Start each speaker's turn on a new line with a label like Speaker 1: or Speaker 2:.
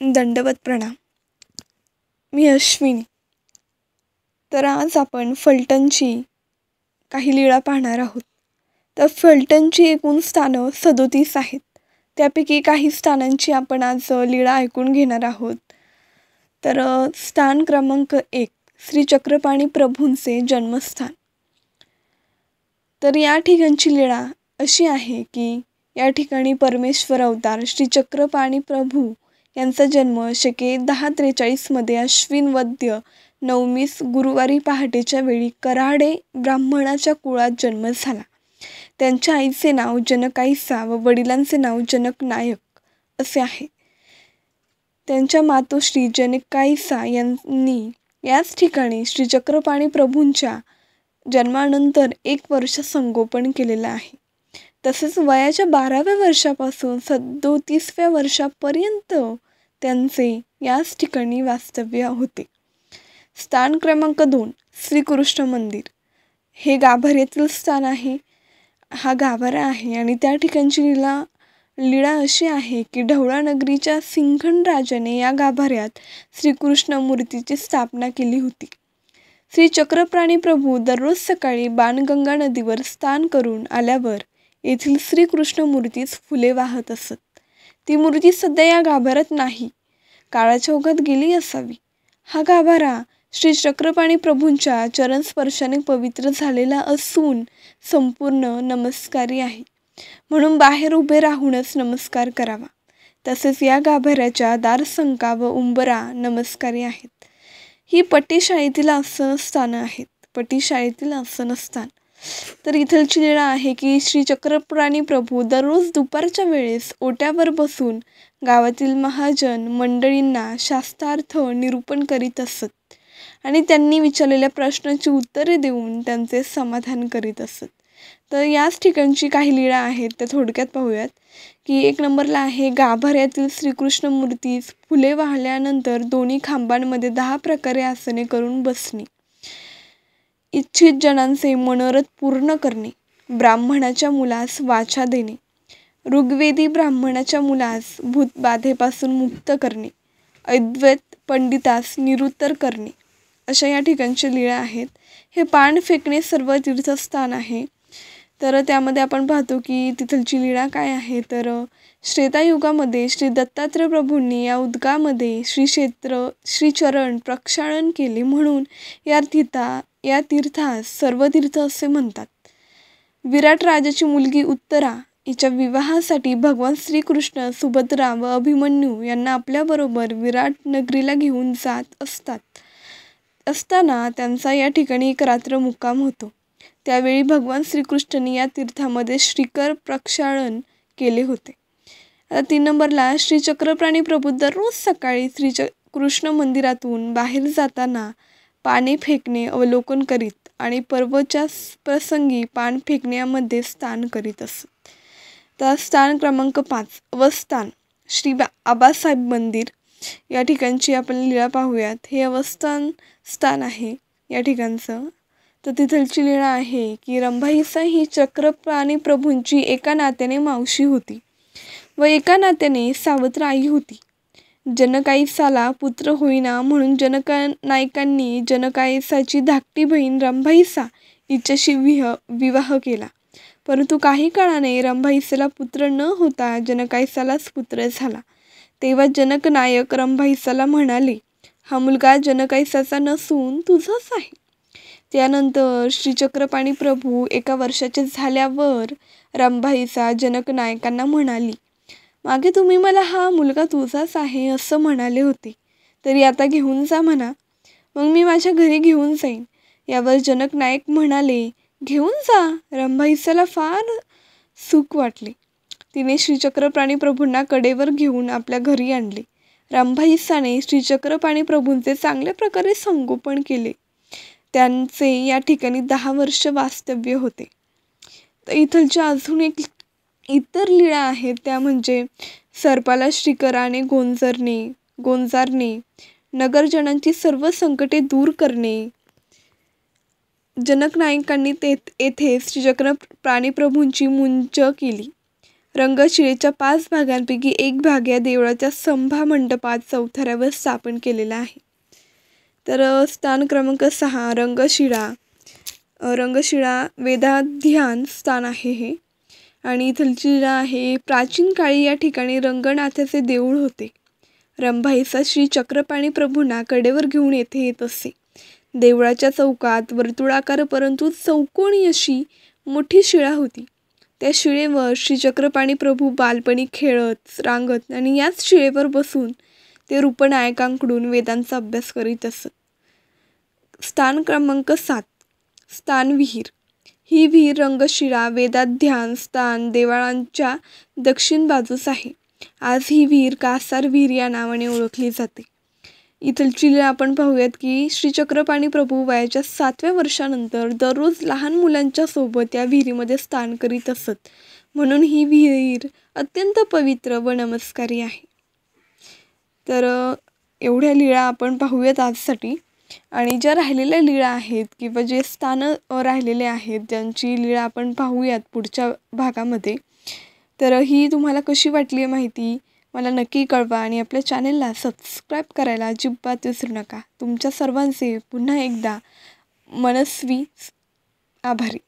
Speaker 1: दंडवत प्रणाम. मी अश्विनी. तर आज आपण फलटणची काही लीळा पाहणार आहोत. तर फलटणची एकूण स्थानं 37 आहेत. त्यापैकी काही स्थानांची आपण आज लीळा ऐकून घेणार आहोत. तर स्थान क्रमांक 1 श्री चक्रपाणी प्रभूंचे जन्मस्थान. तर या ठिकाणची लीळा अशी आहे की या ठिकाणी परमेश्वर अवतार श्री चक्रपाणी प्रभू यांचा जन्म शके 1043 अश्विन वद्य नवमीस गुरुवारी पहाटेच्या वेळी कराडे ब्राह्मणाच्या कुळात जन्म झाला. त्यांच्या आईचे नाव जनकाईसा व वडिलांचे नाव जनक नायक असे आहे. त्यांच्या मातोश्री जनकाईसा यांनी याच ठिकाणी श्री चक्रपाणी प्रभूंच्या जन्मानंतर 1 वर्ष संगोपन केलेलं आहे. तसेच वयाच्या 12व्या वर्षापासून 37व्या वर्षापर्यंत त्यांचे याच ठिकाणी वास्तव्य होते. स्थान क्रमांक 2 श्रीकृष्ण मंदिर. हे गाभार येथील स्थान आहे. हा गाभारा आहे आणि त्या ठिकाणची लीळा अशी आहे की ढवळा नगरीच्या सिंहण राजाने या गाभाऱ्यात श्रीकृष्ण मूर्तीची स्थापना केली होती. श्री चक्रपाणी प्रभू दररोज सकाळी बाणगंगा नदीवर स्नान करून आल्यावर येथील श्रीकृष्ण मूर्तीस फुले वाहत असत. ती मूर्ती सध्या या गाभाऱ्यात नाही, काळाच्या ओघात गेली असावी. हा गाभारा श्री चक्रपाणी प्रभूंच्या चरणस्पर्शाने पवित्र झालेला असून संपूर्ण नमस्कारी आहे, म्हणून बाहेर उभे राहूनच नमस्कार करावा. तसेच या गाभाऱ्याच्या दारसंका व उंबरा नमस्कारी आहेत. ही पट्टीशाळेतील आसनस्थानं आहेत. पट्टीशाळेतील आसनस्थान. तर इथलची लीळा आहे की श्री चक्रपाणी प्रभू दररोज दुपारच्या वेळेस ओट्यावर बसून गावातील महाजन मंडळींना शास्त्रार्थ निरूपण करीत असत आणि त्यांनी विचारलेल्या प्रश्नांची उत्तरे देऊन त्यांचे समाधान करीत असत. तर याच ठिकाणची काही लीळा आहेत त्या थोडक्यात पाहूयात. की 1 नंबरला आहे गाभाऱ्यातील श्रीकृष्ण मूर्तीस फुले वाहल्यानंतर दोन्ही खांबांमध्ये 10 प्रकारे आसने करून बसणे, इच्छित जनांचे मनोरथ पूर्ण करणे, ब्राह्मणाच्या मुलास वाचा देणे, ऋग्वेदी ब्राह्मणाच्या मुलास भूतबाधेपासून मुक्त करणे, अद्वैत पंडितास निरुत्तर करणे, अशा या ठिकाणच्या लीळा आहेत. हे पान फेकणे सर्व तीर्थस्थान आहे. तर त्यामध्ये आपण पाहतो की तिथलची लीळा काय आहे. तर श्रेतायुगामध्ये श्री दत्तात्रय प्रभूंनी या उदकामध्ये श्रीचरण प्रक्षालन केले, म्हणून या तीर्थास सर्व तीर्थ असे म्हणतात. विराट राजाची मुलगी उत्तरा हिच्या विवाहासाठी भगवान श्रीकृष्ण सुभद्रा व अभिमन्यू यांना आपल्याबरोबर विराट नगरीला घेऊन जात असताना त्यांचा या ठिकाणी 1 रात्र मुक्काम होतो. त्यावेळी भगवान श्रीकृष्णांनी या तीर्थामध्ये श्रीकर प्रक्षालन केले होते. आता 3 नंबरला श्री चक्रपाणी प्रभू दररोज सकाळी कृष्ण मंदिरातून बाहेर जाताना पाने फेकणे अवलोकन करीत आणि पर्वच्या प्रसंगी पान फेकण्यामध्ये स्नान करीत असत. तर स्थान क्रमांक 5 अवस्थान श्री आबासाहेब मंदिर. या ठिकाणची आपण लीळा पाहूयात. हे अवस्थान स्थान आहे या ठिकाणचं. तर तिथलची लीळा आहे की रंभाईसा ही चक्रपाणी प्रभूंची एका नात्याने मावशी होती व एका नात्याने सावत्र आई होती. जनकाईसाला पुत्र होईना म्हणून नायकांनी जनकाईसाची धाकटी बहीण रंभाईसा हिच्याशी विवाह केला. परंतु काही काळाने रंभाईसाला पुत्र न होता जनकाईसालाच पुत्र झाला. तेव्हा जनक नायक रंभाईसाला म्हणाले, हा मुलगा जनकाईसाचा नसून तुझाच आहे. त्यानंतर श्री चक्रपाणी प्रभू 1 वर्षाचे झाल्यावर रंभाईसा जनक नायकांना म्हणाली, मागे तुम्ही मला हा मुलगा तुझाच आहे असं म्हणाले होते, तरी आता घेऊन जा म्हणा, मग मी माझ्या घरी घेऊन जाईन. यावर जनक नायक म्हणाले, घेऊन जा. रंभाईसाला फार सुख वाटले. तिने श्री चक्रपाणी प्रभूंना कडेवर घेऊन आपल्या घरी आणले. रंभाईसाने श्री चक्रपाणी प्रभूंचे चांगल्या प्रकारे संगोपन केले. त्यांचे या ठिकाणी 10 वर्ष वास्तव्य होते. तर इथलच्या अजून इतर लीळा आहेत त्या म्हणजे सर्पाला श्रीकराने गोंजारणे, नगरजनांची सर्व संकटे दूर करणे. जनक नायकांनी येथे श्री चक्रपाणी प्रभूंची मुंज केली. रंगशिळेच्या 5 भागांपैकी एक भाग या देवळाच्या सभा मंडपात चौथऱ्यावर स्थापन केलेला आहे. तर स्थान क्रमांक 6 रंगशिळा. रंगशिळा वेदाध्यान स्थान आहे हे. आणि इथलची लीळा आहे, प्राचीन काळी या ठिकाणी रंगनाथाचे देऊळ होते. रंभाईचा श्री चक्रपाणी प्रभूंना कडेवर घेऊन येथे येत असे. देवळाच्या चौकात वर्तुळाकार परंतु चौकोनी अशी मोठी शिळा होती. त्या शिळेवर श्री चक्रपाणी प्रभू बालपणी खेळत रांगत आणि याच शिळेवर बसून ते रूपनायकांकडून वेदांचा अभ्यास करीत असत. स्थान क्रमांक 7 स्थान विहीर. ही विहीर रंगशिळा वेदाध्यान स्थान देवळांच्या दक्षिण बाजूस आहे. आज ही विहीर कासार विहीर या नावाने ओळखली जाते. इथलची लीळा आपण पाहूयात की श्री चक्रपाणी प्रभू वयाच्या 7व्या वर्षानंतर दररोज लहान मुलांच्या सोबत या विहिरीमध्ये स्नान करीत असत. म्हणून ही विहीर अत्यंत पवित्र व नमस्कारी आहे. तर एवढ्या लीळा आपण पाहूयात आजसाठी. आणि ज्या राहिलेल्या लीळा आहेत किंवा जे स्थान राहिलेले आहेत ज्यांची लीळा आपण पाहूयात पुढच्या भागामध्ये. तर ही तुम्हाला कशी वाटली आहे माहिती मला नक्की कळवा आणि आपल्या चॅनेलला सबस्क्राईब करायला अजिबात विसरू नका. तुमच्या सर्वांचे पुन्हा एकदा मनस्वी आभारी.